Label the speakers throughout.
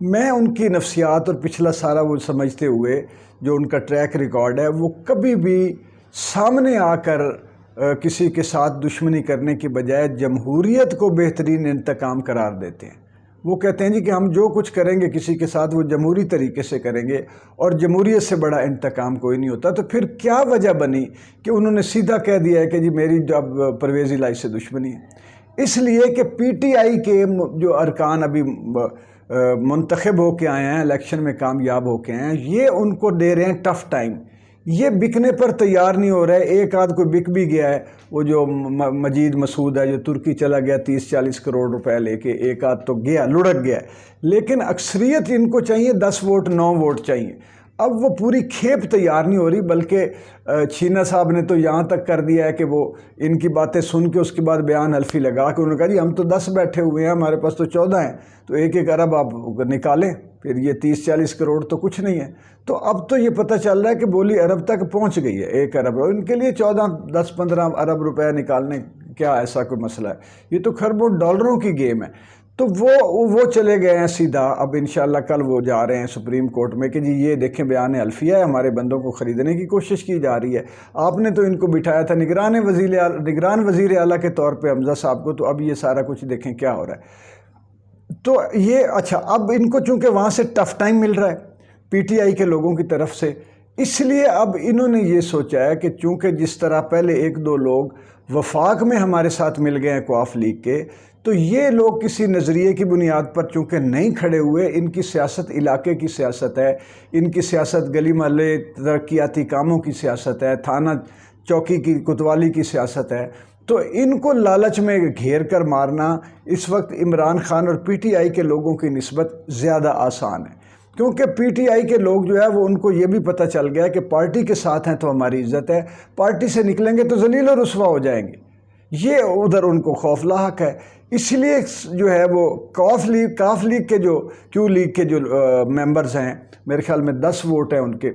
Speaker 1: میں ان کی نفسیات اور پچھلا سارا وہ سمجھتے ہوئے جو ان کا ٹریک ریکارڈ ہے، وہ کبھی بھی سامنے آ کر کسی کے ساتھ دشمنی کرنے کی بجائے جمہوریت کو بہترین انتقام قرار دیتے ہیں۔ وہ کہتے ہیں جی کہ ہم جو کچھ کریں گے کسی کے ساتھ وہ جمہوری طریقے سے کریں گے، اور جمہوریت سے بڑا انتقام کوئی نہیں ہوتا۔ تو پھر کیا وجہ بنی کہ انہوں نے سیدھا کہہ دیا ہے کہ جی میری اب پرویز الہی سے دشمنی ہے؟ اس لیے کہ پی ٹی آئی کے جو ارکان ابھی منتخب ہو کے آئے ہیں، الیکشن میں کامیاب ہو کے آئے ہیں، یہ ان کو دے رہے ہیں ٹف ٹائم۔ یہ بکنے پر تیار نہیں ہو رہا ہے۔ ایک آدھ کوئی بک بھی گیا ہے، وہ جو مجید مسعود ہے جو ترکی چلا گیا 30-40 کروڑ روپے لے کے، ایک آدھ تو گیا، لڑک گیا ہے، لیکن اکثریت ان کو چاہیے 10 ووٹ 9 ووٹ چاہیے۔ اب وہ پوری کھیپ تیار نہیں ہو رہی، بلکہ چھینا صاحب نے تو یہاں تک کر دیا ہے کہ وہ ان کی باتیں سن کے اس کے بعد بیان حلفی لگا کے انہوں نے کہا جی ہم تو 10 بیٹھے ہوئے ہیں، ہمارے پاس تو 14 ہیں، تو 1-1 ارب آپ نکالیں، پھر یہ 30-40 کروڑ تو کچھ نہیں ہے۔ تو اب تو یہ پتہ چل رہا ہے کہ بولی ارب تک پہنچ گئی ہے، 1 ارب، اور ان کے لیے 14-10-15 ارب روپے نکالنے کیا ایسا کوئی مسئلہ ہے؟ یہ تو خربوں ڈالروں کی گیم ہے۔ تو وہ چلے گئے ہیں سیدھا۔ اب انشاءاللہ کل وہ جا رہے ہیں سپریم کورٹ میں کہ جی یہ دیکھیں بیان حلفیہ ہے، ہمارے بندوں کو خریدنے کی کوشش کی جا رہی ہے، آپ نے تو ان کو بٹھایا تھا نگران وزیر اعلیٰ کے طور پہ حمزہ صاحب کو، تو اب یہ سارا کچھ دیکھیں کیا ہو رہا ہے۔ تو یہ اچھا، اب ان کو چونکہ وہاں سے ٹف ٹائم مل رہا ہے پی ٹی آئی کے لوگوں کی طرف سے، اس لیے اب انہوں نے یہ سوچا ہے کہ چونکہ جس طرح پہلے 1-2 لوگ وفاق میں ہمارے ساتھ مل گئے ہیں قواف لیگ کے، تو یہ لوگ کسی نظریے کی بنیاد پر چونکہ نہیں کھڑے ہوئے، ان کی سیاست علاقے کی سیاست ہے، ان کی سیاست گلی محلے ترقیاتی کاموں کی سیاست ہے، تھانہ چوکی کی کوتوالی کی سیاست ہے، تو ان کو لالچ میں گھیر کر مارنا اس وقت عمران خان اور پی ٹی آئی کے لوگوں کی نسبت زیادہ آسان ہے، کیونکہ پی ٹی آئی کے لوگ جو ہے وہ ان کو یہ بھی پتہ چل گیا کہ پارٹی کے ساتھ ہیں تو ہماری عزت ہے، پارٹی سے نکلیں گے تو ذلیل و رسوا ہو جائیں گے، یہ ادھر ان کو خوف لاحق ہے۔ اس لیے جو ہے وہ کاف لیگ کے جو کیو لیگ کے جو ممبرز ہیں، میرے خیال میں 10 ووٹ ہیں ان کے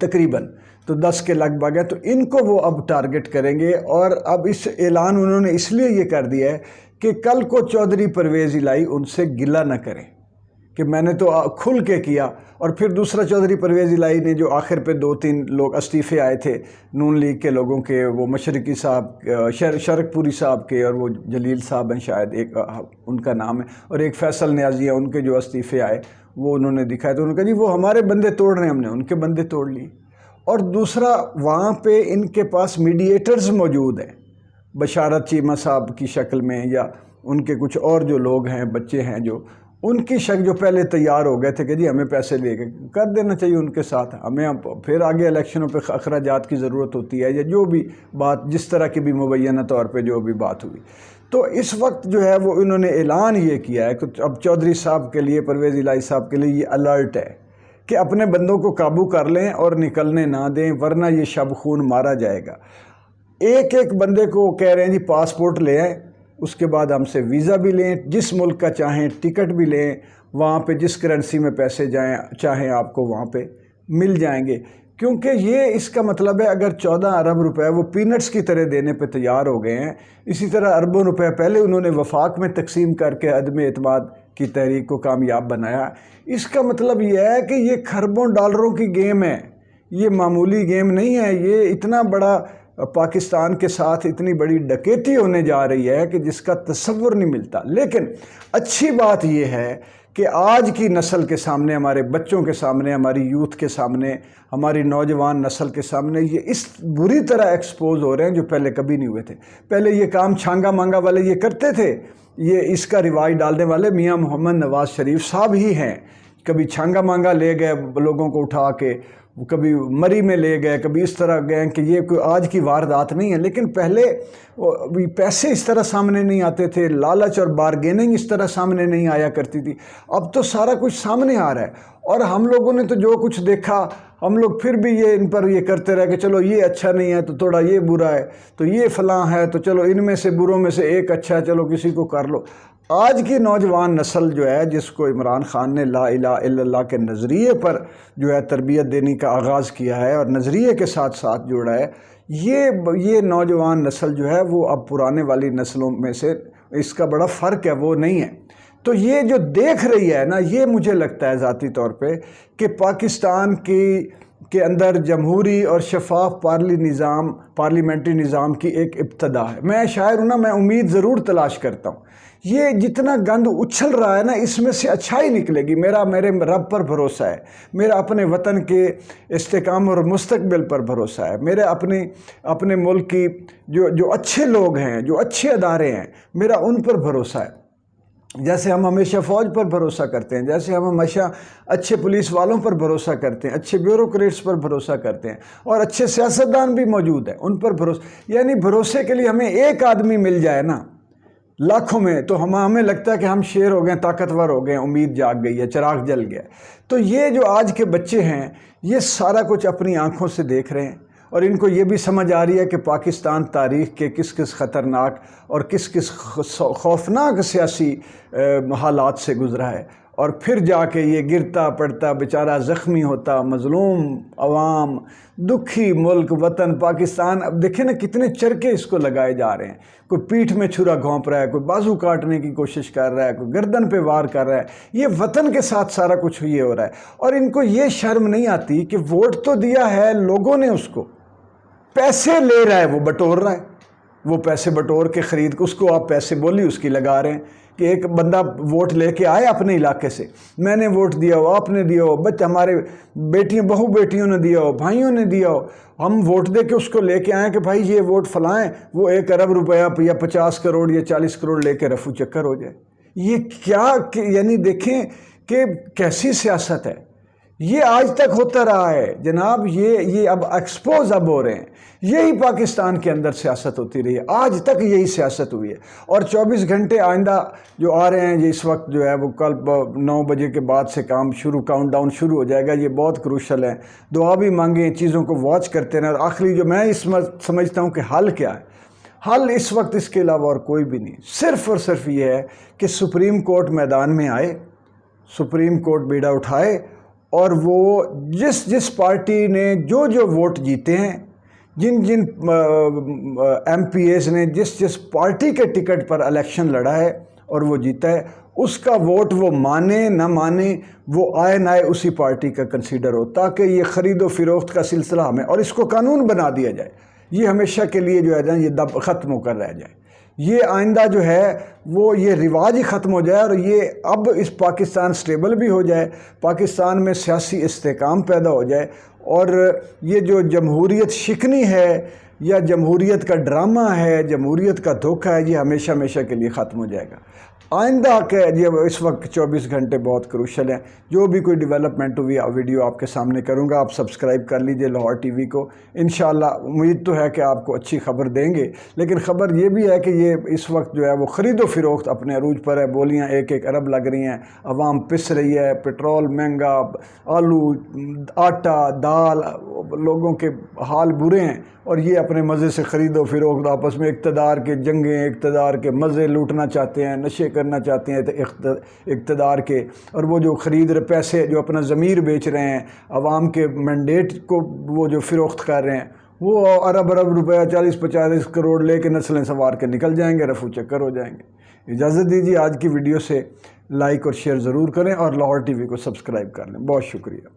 Speaker 1: تقریباً، تو 10 کے لگ بھگ ہیں، تو ان کو وہ اب ٹارگٹ کریں گے۔ اور اب اس اعلان انہوں نے اس لیے یہ کر دیا ہے کہ کل کو چودھری پرویز الہی ان سے گلہ نہ کریں کہ میں نے تو کھل کے کیا، اور پھر دوسرا چودھری پرویز الہی نے جو آخر پہ 2-3 لوگ استعفے آئے تھے نون لیگ کے لوگوں کے، وہ مشرقی صاحب، شرک پوری صاحب کے، اور وہ جلیل صاحب ہیں شاید ایک ان کا نام ہے، اور ایک فیصل نیازی ہے، ان کے جو استعفے آئے وہ انہوں نے دکھائے، تو انہوں نے کہا جی وہ ہمارے بندے توڑ رہے ہیں، ہم نے ان کے بندے توڑ لیے۔ اور دوسرا وہاں پہ ان کے پاس میڈیٹرز موجود ہیں، بشارت چیمہ صاحب کی شکل میں، یا ان کے کچھ اور جو لوگ ہیں، بچے ہیں جو ان کی شک، جو پہلے تیار ہو گئے تھے کہ جی ہمیں پیسے لے کے کر دینا چاہیے ان کے ساتھ، ہمیں پھر آگے الیکشنوں پہ اخراجات کی ضرورت ہوتی ہے، یا جو بھی بات جس طرح کی بھی مبینہ طور پہ جو بھی بات ہوئی۔ تو اس وقت جو ہے وہ انہوں نے اعلان یہ کیا ہے کہ اب چودھری صاحب کے لیے، پرویز الہی صاحب کے لیے یہ الرٹ ہے کہ اپنے بندوں کو قابو کر لیں اور نکلنے نہ دیں، ورنہ یہ شب خون مارا جائے گا۔ ایک بندے کو کہہ رہے ہیں جی پاسپورٹ لے آئیں، اس کے بعد ہم سے ویزا بھی لیں، جس ملک کا چاہیں ٹکٹ بھی لیں، وہاں پہ جس کرنسی میں پیسے چاہیں آپ کو وہاں پہ مل جائیں گے، کیونکہ یہ اس کا مطلب ہے اگر 14 ارب روپے وہ پینٹس کی طرح دینے پہ تیار ہو گئے ہیں، اسی طرح اربوں روپے پہلے انہوں نے وفاق میں تقسیم کر کے عدم اعتماد کی تحریک کو کامیاب بنایا، اس کا مطلب یہ ہے کہ یہ خربوں ڈالروں کی گیم ہے، یہ معمولی گیم نہیں ہے، یہ اتنا بڑا پاکستان کے ساتھ اتنی بڑی ڈکیتی ہونے جا رہی ہے کہ جس کا تصور نہیں ملتا۔ لیکن اچھی بات یہ ہے کہ آج کی نسل کے سامنے، ہمارے بچوں کے سامنے، ہماری یوتھ کے سامنے، ہماری نوجوان نسل کے سامنے یہ اس بری طرح ایکسپوز ہو رہے ہیں جو پہلے کبھی نہیں ہوئے تھے۔ پہلے یہ کام چھانگا مانگا والے یہ کرتے تھے، یہ اس کا رواج ڈالنے والے میاں محمد نواز شریف صاحب ہی ہیں۔ کبھی چھانگا مانگا لے گئے لوگوں کو اٹھا کے، کبھی مری میں لے گئے، کبھی اس طرح گئے کہ یہ کوئی آج کی واردات نہیں ہے، لیکن پہلے پیسے اس طرح سامنے نہیں آتے تھے، لالچ اور بارگیننگ اس طرح سامنے نہیں آیا کرتی تھی۔ اب تو سارا کچھ سامنے آ رہا ہے، اور ہم لوگوں نے تو جو کچھ دیکھا، ہم لوگ پھر بھی یہ ان پر یہ کرتے رہے کہ چلو یہ اچھا نہیں ہے تو تھوڑا یہ برا ہے، تو یہ فلاں ہے تو چلو ان میں سے بروں میں سے ایک اچھا ہے، چلو کسی کو کر لو۔ آج کی نوجوان نسل جو ہے، جس کو عمران خان نے لا الہ الا اللہ کے نظریے پر جو ہے تربیت دینے کا آغاز کیا ہے اور نظریے کے ساتھ ساتھ جوڑا ہے، یہ نوجوان نسل جو ہے وہ اب پرانے والی نسلوں میں سے اس کا بڑا فرق ہے، وہ نہیں ہے۔ تو یہ جو دیکھ رہی ہے نا، یہ مجھے لگتا ہے ذاتی طور پہ کہ پاکستان کے اندر جمہوری اور شفاف پارلیمنٹری نظام کی ایک ابتدا ہے۔ میں شاعر ہوں نا، میں امید ضرور تلاش کرتا ہوں۔ یہ جتنا گند اچھل رہا ہے نا، اس میں سے اچھائی نکلے گی۔ میرے رب پر بھروسہ ہے، میرا اپنے وطن کے استحکام اور مستقبل پر بھروسہ ہے، میرے اپنے ملک کی جو اچھے لوگ ہیں، جو اچھے ادارے ہیں، میرا ان پر بھروسہ ہے۔ جیسے ہم ہمیشہ فوج پر بھروسہ کرتے ہیں، جیسے ہم ہمیشہ اچھے پولیس والوں پر بھروسہ کرتے ہیں، اچھے بیوروکریٹس پر بھروسہ کرتے ہیں، اور اچھے سیاستدان بھی موجود ہیں، ان پر بھروسہ، یعنی بھروسے کے لیے ہمیں ایک آدمی مل جائے نا لاکھوں میں، تو ہمیں لگتا ہے کہ ہم شیر ہو گئے، طاقتور ہو گئے، امید جاگ گئی ہے، چراغ جل گیا۔ تو یہ جو آج کے بچے ہیں، یہ سارا کچھ اپنی آنکھوں سے دیکھ رہے ہیں، اور ان کو یہ بھی سمجھ آ رہی ہے کہ پاکستان تاریخ کے کس خطرناک اور کس خوفناک سیاسی حالات سے گزرا ہے، اور پھر جا کے یہ گرتا پڑتا بیچارہ زخمی ہوتا، مظلوم عوام، دکھی ملک وطن پاکستان۔ اب دیکھیں نا کتنے چرکے اس کو لگائے جا رہے ہیں، کوئی پیٹھ میں چھرا گھونپ رہا ہے، کوئی بازو کاٹنے کی کوشش کر رہا ہے، کوئی گردن پہ وار کر رہا ہے۔ یہ وطن کے ساتھ سارا کچھ یہ ہو رہا ہے، اور ان کو یہ شرم نہیں آتی کہ ووٹ تو دیا ہے لوگوں نے، اس کو پیسے لے رہا ہے، وہ بٹور رہا ہے، وہ پیسے بٹور کے خرید اس کو آپ پیسے بولی اس کی لگا رہے ہیں کہ ایک بندہ ووٹ لے کے آئے اپنے علاقے سے، میں نے ووٹ دیا ہو، آپ نے دیا ہو، بچے ہمارے بہو بیٹیوں نے دیا ہو، بھائیوں نے دیا ہو، ہم ووٹ دے کے اس کو لے کے آئیں کہ بھائی یہ ووٹ فلائیں، وہ 1 ارب روپیہ یا 50 کروڑ یا 40 کروڑ لے کے رفو چکر ہو جائے۔ یہ کیا، یعنی دیکھیں کہ کیسی سیاست ہے۔ یہ آج تک ہوتا رہا ہے جناب، یہ اب ایکسپوز اب ہو رہے ہیں۔ یہی پاکستان کے اندر سیاست ہوتی رہی ہے، آج تک یہی سیاست ہوئی ہے، اور 24 گھنٹے آئندہ جو آ رہے ہیں، یہ اس وقت جو ہے وہ کل 9 بجے کے بعد سے کاؤنٹ ڈاؤن شروع ہو جائے گا۔ یہ بہت کروشل ہے، دعا بھی مانگیں، چیزوں کو واچ کرتے رہیں۔ اور آخری جو میں سمجھتا ہوں کہ حل کیا ہے، حل اس وقت اس کے علاوہ اور کوئی بھی نہیں، صرف اور صرف یہ ہے کہ سپریم کورٹ میدان میں آئے، سپریم کورٹ بیڑا اٹھائے، اور وہ جس پارٹی نے جو ووٹ جیتے ہیں، جن ایم پی ایز نے جس پارٹی کے ٹکٹ پر الیکشن لڑا ہے اور وہ جیتا ہے، اس کا ووٹ وہ مانے نہ مانے، وہ آئے نہ آئے اسی پارٹی کا کنسیڈر ہو، تاکہ یہ خرید و فروخت کا سلسلہ ہمیں، اور اس کو قانون بنا دیا جائے، یہ ہمیشہ کے لیے جو ہے یہ ختم ہو کر رہ جائے، یہ آئندہ جو ہے وہ یہ رواج ہی ختم ہو جائے، اور یہ اب اس پاکستان سٹیبل بھی ہو جائے، پاکستان میں سیاسی استحکام پیدا ہو جائے، اور یہ جو جمہوریت شکنی ہے یا جمہوریت کا ڈرامہ ہے، جمہوریت کا دھوکہ ہے، یہ ہمیشہ ہمیشہ کے لیے ختم ہو جائے گا۔ آئندہ کے یہ اس وقت 24 گھنٹے بہت کروشل ہیں، جو بھی کوئی ڈیولپمنٹ ہوئی ویڈیو آپ کے سامنے کروں گا۔ آپ سبسکرائب کر لیجئے لاہور ٹی وی کو، انشاءاللہ امید تو ہے کہ آپ کو اچھی خبر دیں گے، لیکن خبر یہ بھی ہے کہ یہ اس وقت جو ہے وہ خرید و فروخت اپنے عروج پر ہے، بولیاں 1 ارب لگ رہی ہیں، عوام پس رہی ہے، پٹرول مہنگا، آلو، آٹا، دال، لوگوں کے حال برے ہیں، اور یہ اپنے مزے سے خرید و فروخت، آپس میں اقتدار کے جنگیں، اقتدار کے مزے لوٹنا چاہتے ہیں، نشے کرنا چاہتے ہیں اقتدار کے، اور وہ جو خرید رہے پیسے جو اپنا ضمیر بیچ رہے ہیں، عوام کے مینڈیٹ کو وہ جو فروخت کر رہے ہیں، وہ ارب روپیہ 40-50 کروڑ لے کے نسلیں سنوار کے نکل جائیں گے، رفو چکر ہو جائیں گے۔ اجازت دیجیے، آج کی ویڈیو سے لائک اور شیئر ضرور کریں، اور لاہور ٹی وی کو سبسکرائب کر لیں۔ بہت شکریہ۔